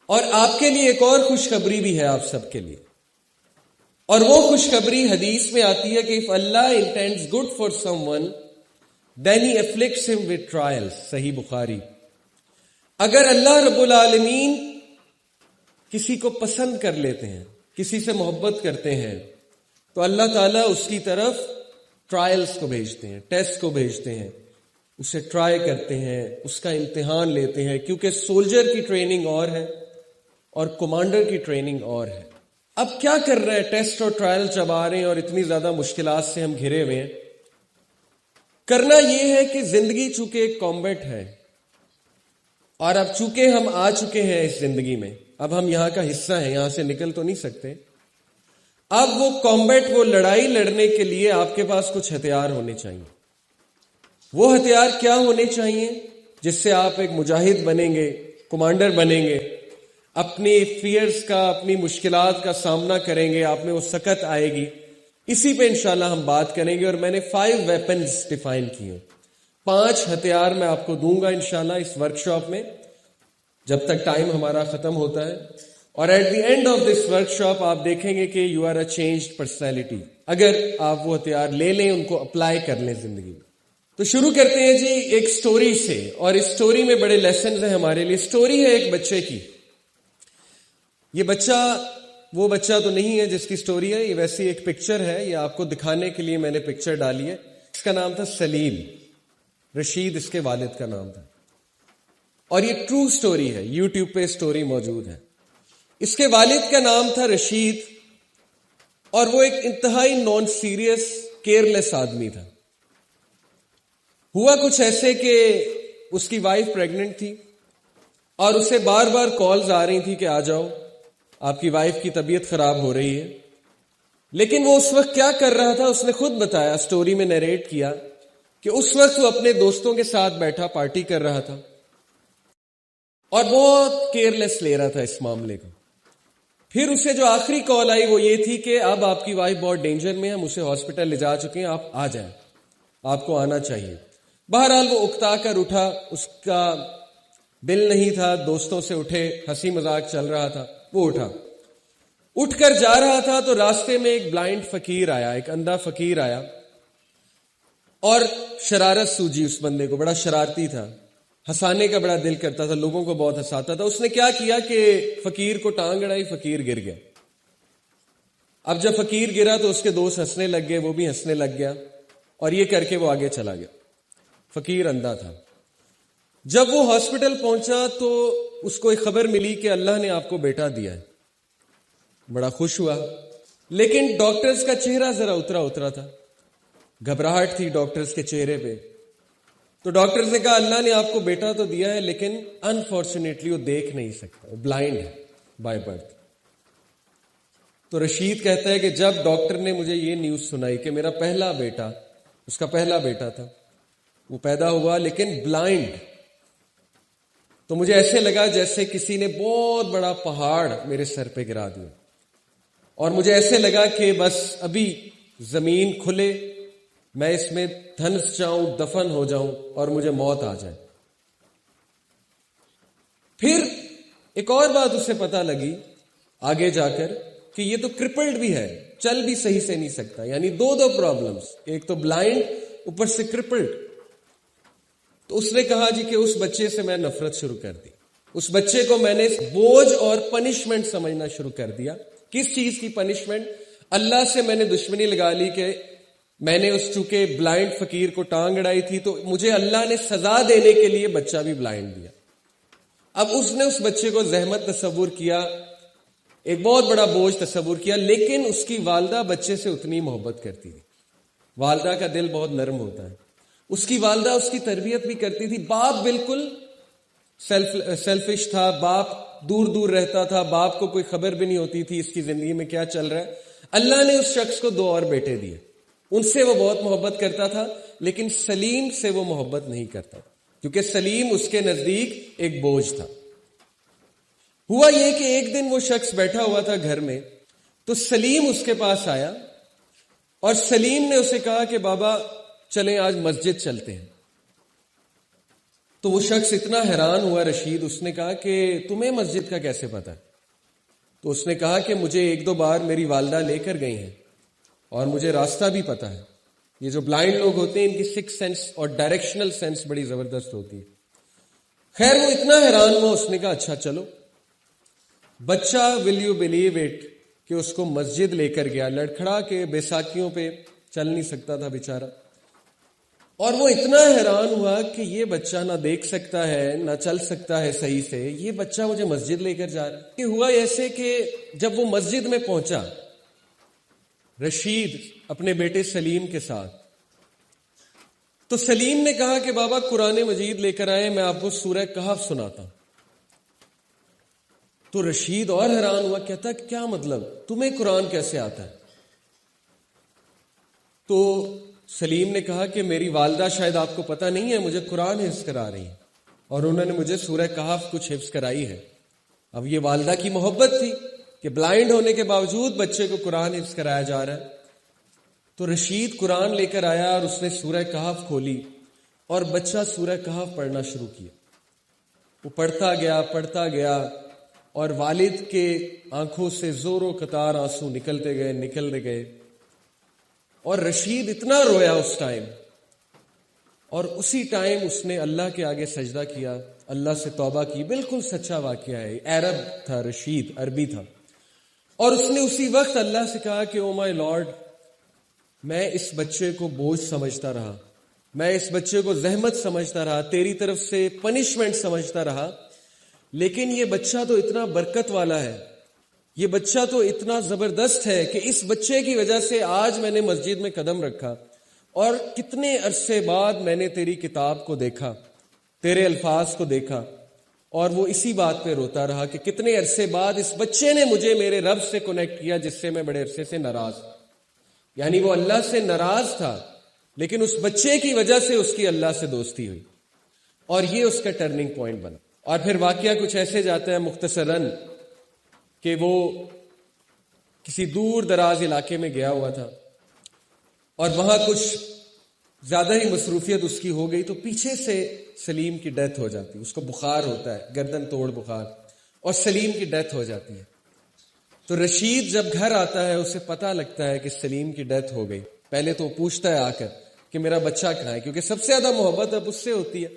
اور آپ کے لیے ایک اور خوشخبری بھی ہے آپ سب کے لیے، اور وہ خوشخبری حدیث میں آتی ہے کہ if Allah intends good for someone then he afflicts him with trials، صحیح بخاری۔ اگر اللہ رب العالمین کسی کو پسند کر لیتے ہیں، کسی سے محبت کرتے ہیں، تو اللہ تعالیٰ اس کی طرف ٹرائلز کو بھیجتے ہیں، ٹیسٹ کو بھیجتے ہیں، اسے ٹرائی کرتے ہیں، اس کا امتحان لیتے ہیں، کیونکہ سولجر کی ٹریننگ اور ہے اور کمانڈر کی ٹریننگ اور ہے۔ اب کیا کر رہے ہیں؟ ٹیسٹ اور ٹرائل جب آ رہے ہیں اور اتنی زیادہ مشکلات سے ہم گھرے ہوئے ہیں، کرنا یہ ہے کہ زندگی چونکہ ایک کامبیٹ ہے، اور اب چونکہ ہم آ چکے ہیں اس زندگی میں، اب ہم یہاں کا حصہ ہیں، یہاں سے نکل تو نہیں سکتے۔ اب وہ کامبیٹ، وہ لڑائی لڑنے کے لیے آپ کے پاس کچھ ہتھیار ہونے چاہیے۔ وہ ہتھیار کیا ہونے چاہیے جس سے آپ ایک مجاہد بنیں گے، کمانڈر بنیں گے، اپنی فیئرز کا، اپنی مشکلات کا سامنا کریں گے، آپ میں وہ سکت آئے گی۔ اسی پہ انشاءاللہ ہم بات کریں گے، اور میں نے 5 ویپنز ڈیفائن کیے، 5 ہتھیار میں آپ کو دوں گا انشاءاللہ اس ورکشاپ میں، جب تک ٹائم ہمارا ختم ہوتا ہے۔ اور at the end of this workshop آپ دیکھیں گے کہ you are a changed personality, اگر آپ وہ ہتھیار لے لیں، ان کو اپلائی کر لیں زندگی میں۔ تو شروع کرتے ہیں جی ایک سٹوری سے، اور اس سٹوری میں بڑے لیسنز ہیں ہمارے لیے۔ سٹوری ہے ایک بچے کی۔ یہ بچہ وہ بچہ تو نہیں ہے جس کی سٹوری ہے، یہ ویسی ایک پکچر ہے، یہ آپ کو دکھانے کے لیے میں نے پکچر ڈالی ہے۔ اس کا نام تھا سلیم، رشید اس کے والد کا نام تھا، اور یہ ٹرو سٹوری ہے، یوٹیوب پہ سٹوری موجود ہے۔ اس کے والد کا نام تھا رشید، اور وہ ایک انتہائی نان سیریس، کیئرلیس آدمی تھا۔ ہوا کچھ ایسے کہ اس کی وائف پریگننٹ تھی، اور اسے بار بار کالز آ رہی تھی کہ آ جاؤ، آپ کی وائف کی طبیعت خراب ہو رہی ہے۔ لیکن وہ اس وقت کیا کر رہا تھا، اس نے خود بتایا، سٹوری میں نیریٹ کیا کہ اس وقت وہ اپنے دوستوں کے ساتھ بیٹھا پارٹی کر رہا تھا، اور بہت کیئرلیس لے رہا تھا اس معاملے کو۔ پھر اسے جو آخری کال آئی وہ یہ تھی کہ اب آپ کی وائف بہت ڈینجر میں ہے، ہم اسے ہاسپٹل لے جا چکے ہیں، آپ آ جائیں، آپ کو آنا چاہیے۔ بہرحال وہ اکتا کر اٹھا، اس کا دل نہیں تھا، دوستوں سے اٹھے، ہنسی مذاق چل رہا تھا، وہ اٹھا، اٹھ کر جا رہا تھا تو راستے میں ایک بلائنڈ فقیر آیا، ایک اندھا فقیر آیا، اور شرارت سوجی اس بندے کو، بڑا شرارتی تھا، ہنسانے کا بڑا دل کرتا تھا، لوگوں کو بہت ہنساتا تھا۔ اس نے کیا کیا کہ فقیر کو ٹانگ اڑائی، فقیر گر گیا۔ اب جب فقیر گرا تو اس کے دوست ہنسنے لگ گئے، وہ بھی ہنسنے لگ گیا، اور یہ کر کے وہ آگے چلا گیا۔ فقیر اندھا تھا۔ جب وہ ہاسپٹل پہنچا تو اس کو ایک خبر ملی کہ اللہ نے آپ کو بیٹا دیا ہے۔ بڑا خوش ہوا، لیکن ڈاکٹرز کا چہرہ ذرا اترا تھا، گھبراہٹ تھی ڈاکٹرز کے چہرے پہ۔ تو ڈاکٹرز نے کہا اللہ نے آپ کو بیٹا تو دیا ہے، لیکن انفارچونیٹلی وہ دیکھ نہیں سکتا، وہ بلائنڈ ہے بائی برتھ۔ تو رشید کہتا ہے کہ جب ڈاکٹر نے مجھے یہ نیوز سنائی کہ میرا پہلا بیٹا، اس کا پہلا بیٹا تھا، وہ پیدا ہوا لیکن بلائنڈ، تو مجھے ایسے لگا جیسے کسی نے بہت بڑا پہاڑ میرے سر پہ گرا دیا، اور مجھے ایسے لگا کہ بس ابھی زمین کھلے، میں اس میں دھنس جاؤں، دفن ہو جاؤں، اور مجھے موت آ جائے۔ پھر ایک اور بات اسے پتہ لگی آگے جا کر کہ یہ تو کرپلڈ بھی ہے، چل بھی صحیح سے نہیں سکتا، یعنی دو پرابلمز، ایک تو بلائنڈ، اوپر سے کرپلڈ۔ تو اس نے کہا جی کہ اس بچے سے میں نفرت شروع کر دی، اس بچے کو میں نے بوجھ اور پنشمنٹ سمجھنا شروع کر دیا۔ کس چیز کی پنشمنٹ؟ اللہ سے میں نے دشمنی لگا لی کہ میں نے اس چونکہ بلائنڈ فقیر کو ٹانگ اڑائی تھی، تو مجھے اللہ نے سزا دینے کے لیے بچہ بھی بلائنڈ دیا۔ اب اس نے اس بچے کو زحمت تصور کیا، ایک بہت بڑا بوجھ تصور کیا، لیکن اس کی والدہ بچے سے اتنی محبت کرتی تھی۔ والدہ کا دل بہت نرم ہوتا ہے، اس کی والدہ اس کی تربیت بھی کرتی تھی۔ باپ بالکل سیلفش تھا، باپ دور دور رہتا تھا، باپ کو کوئی خبر بھی نہیں ہوتی تھی اس کی زندگی میں کیا چل رہا ہے۔ اللہ نے اس شخص کو 2 اور بیٹے دیے، ان سے وہ بہت محبت کرتا تھا، لیکن سلیم سے وہ محبت نہیں کرتا، کیونکہ سلیم اس کے نزدیک ایک بوجھ تھا۔ ہوا یہ کہ ایک دن وہ شخص بیٹھا ہوا تھا گھر میں، تو سلیم اس کے پاس آیا، اور سلیم نے اسے کہا کہ بابا چلیں آج مسجد چلتے ہیں۔ تو وہ شخص اتنا حیران ہوا رشید، اس نے کہا کہ تمہیں مسجد کا کیسے پتا ہے؟ تو اس نے کہا کہ مجھے 1-2 بار میری والدہ لے کر گئی ہیں اور مجھے راستہ بھی پتا ہے. یہ جو بلائنڈ لوگ ہوتے ہیں ان کی سکس سینس اور ڈائریکشنل سینس بڑی زبردست ہوتی ہے. خیر وہ اتنا حیران ہوا، اس نے کہا اچھا چلو. بچہ ول یو بلیو اٹ کہ اس کو مسجد لے کر گیا، لڑکھڑا کے بیساکھیوں پہ چل نہیں سکتا تھا بیچارہ. اور وہ اتنا حیران ہوا کہ یہ بچہ نہ دیکھ سکتا ہے نہ چل سکتا ہے صحیح سے، یہ بچہ مجھے مسجد لے کر جا رہا ہے. کہ ہوا ایسے کہ جب وہ مسجد میں پہنچا رشید اپنے بیٹے سلیم کے ساتھ، تو سلیم نے کہا کہ بابا قرآن مجید لے کر آئے، میں آپ کو سورہ کہف سناتا ہوں. تو رشید اور حیران ہوا، کہتا کہ کیا مطلب، تمہیں قرآن کیسے آتا ہے؟ تو سلیم نے کہا کہ میری والدہ شاید آپ کو پتہ نہیں ہے مجھے قرآن حفظ کرا رہی ہیں، اور انہوں نے مجھے سورہ کہف کچھ حفظ کرائی ہے. اب یہ والدہ کی محبت تھی کہ بلائنڈ ہونے کے باوجود بچے کو قرآن حفظ کرایا جا رہا ہے. تو رشید قرآن لے کر آیا اور اس نے سورہ کہف کھولی اور بچہ سورہ کہف پڑھنا شروع کیا. وہ پڑھتا گیا اور والد کے آنکھوں سے زور و قطار آنسو نکلتے گئے. اور رشید اتنا رویا اس ٹائم، اور اسی ٹائم اس نے اللہ کے آگے سجدہ کیا، اللہ سے توبہ کی. بالکل سچا واقعہ ہے. عرب تھا رشید، عربی تھا. اور اس نے اسی وقت اللہ سے کہا کہ او مائی لارڈ، میں اس بچے کو بوجھ سمجھتا رہا، میں اس بچے کو زحمت سمجھتا رہا، تیری طرف سے پنشمنٹ سمجھتا رہا، لیکن یہ بچہ تو اتنا برکت والا ہے، یہ بچہ تو اتنا زبردست ہے کہ اس بچے کی وجہ سے آج میں نے مسجد میں قدم رکھا، اور کتنے عرصے بعد میں نے تیری کتاب کو دیکھا، تیرے الفاظ کو دیکھا. اور وہ اسی بات پہ روتا رہا کہ کتنے عرصے بعد اس بچے نے مجھے میرے رب سے کنیکٹ کیا جس سے میں بڑے عرصے سے ناراض. یعنی وہ اللہ سے ناراض تھا، لیکن اس بچے کی وجہ سے اس کی اللہ سے دوستی ہوئی، اور یہ اس کا ٹرننگ پوائنٹ بنا. اور پھر واقعہ کچھ ایسے جاتا ہے مختصراً کہ وہ کسی دور دراز علاقے میں گیا ہوا تھا، اور وہاں کچھ زیادہ ہی مصروفیت اس کی ہو گئی، تو پیچھے سے سلیم کی ڈیتھ ہو جاتی. اس کو بخار ہوتا ہے، گردن توڑ بخار، اور سلیم کی ڈیتھ ہو جاتی ہے. تو رشید جب گھر آتا ہے اسے پتہ لگتا ہے کہ سلیم کی ڈیتھ ہو گئی. پہلے تو پوچھتا ہے آ کر کہ میرا بچہ کہاں ہے، کیونکہ سب سے زیادہ محبت اب اس سے ہوتی ہے.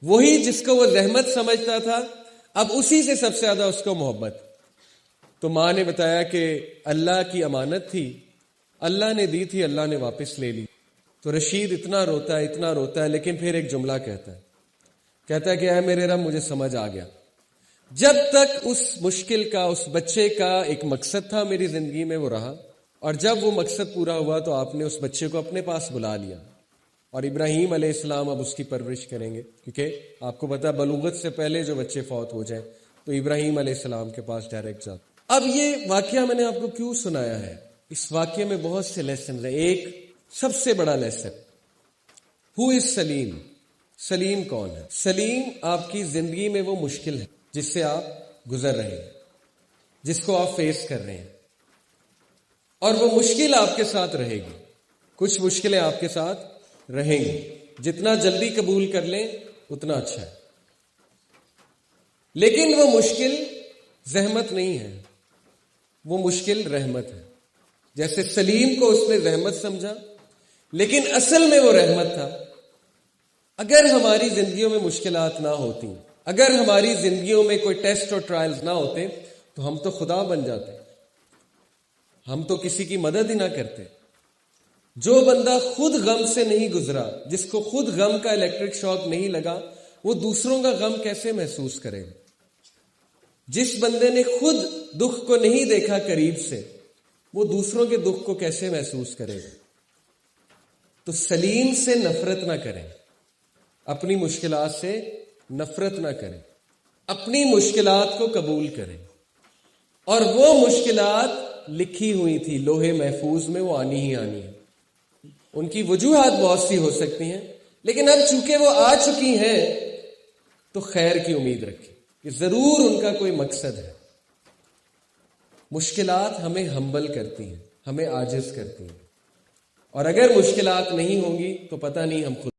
وہی جس کو وہ رحمت سمجھتا تھا اب اسی سے سب سے زیادہ اس کو محبت. تو ماں نے بتایا کہ اللہ کی امانت تھی، اللہ نے دی تھی، اللہ نے واپس لے لی. تو رشید اتنا روتا ہے، لیکن پھر ایک جملہ کہتا ہے کہ اے میرے رب مجھے سمجھ آ گیا. جب تک اس مشکل کا، اس بچے کا ایک مقصد تھا میری زندگی میں وہ رہا، اور جب وہ مقصد پورا ہوا تو آپ نے اس بچے کو اپنے پاس بلا لیا. اور ابراہیم علیہ السلام اب اس کی پرورش کریں گے، کیونکہ آپ کو پتا بلوغت سے پہلے جو بچے فوت ہو جائیں تو ابراہیم علیہ السلام کے پاس ڈائریکٹ جاتے. اب یہ واقعہ میں نے آپ کو کیوں سنایا ہے؟ اس واقعے میں بہت سے لیسنز ہیں. ایک سب سے بڑا لیسن، ہو از سلیم؟ سلیم کون ہے؟ سلیم آپ کی زندگی میں وہ مشکل ہے جس سے آپ گزر رہے ہیں، جس کو آپ فیس کر رہے ہیں، اور وہ مشکل آپ کے ساتھ رہے گی. کچھ مشکلیں آپ کے ساتھ رہیں گی، جتنا جلدی قبول کر لیں اتنا اچھا ہے. لیکن وہ مشکل زحمت نہیں ہے، وہ مشکل رحمت ہے. جیسے سلیم کو اس نے رحمت سمجھا، لیکن اصل میں وہ رحمت تھا. اگر ہماری زندگیوں میں مشکلات نہ ہوتی، اگر ہماری زندگیوں میں کوئی ٹیسٹ اور ٹرائلز نہ ہوتے تو ہم تو خدا بن جاتے، ہم تو کسی کی مدد ہی نہ کرتے. جو بندہ خود غم سے نہیں گزرا، جس کو خود غم کا الیکٹرک شاک نہیں لگا، وہ دوسروں کا غم کیسے محسوس کرے گا؟ جس بندے نے خود دکھ کو نہیں دیکھا قریب سے، وہ دوسروں کے دکھ کو کیسے محسوس کرے گا؟ تو سلیم سے نفرت نہ کریں، اپنی مشکلات سے نفرت نہ کریں، اپنی مشکلات کو قبول کریں. اور وہ مشکلات لکھی ہوئی تھی لوہے محفوظ میں، وہ آنی ہی آنی ہے. ان کی وجوہات بہت سی ہو سکتی ہیں، لیکن اب چونکہ وہ آ چکی ہیں تو خیر کی امید رکھیں کہ ضرور ان کا کوئی مقصد ہے. مشکلات ہمیں ہمبل کرتی ہیں، ہمیں عاجز کرتی ہیں، اور اگر مشکلات نہیں ہوں گی تو پتہ نہیں ہم خود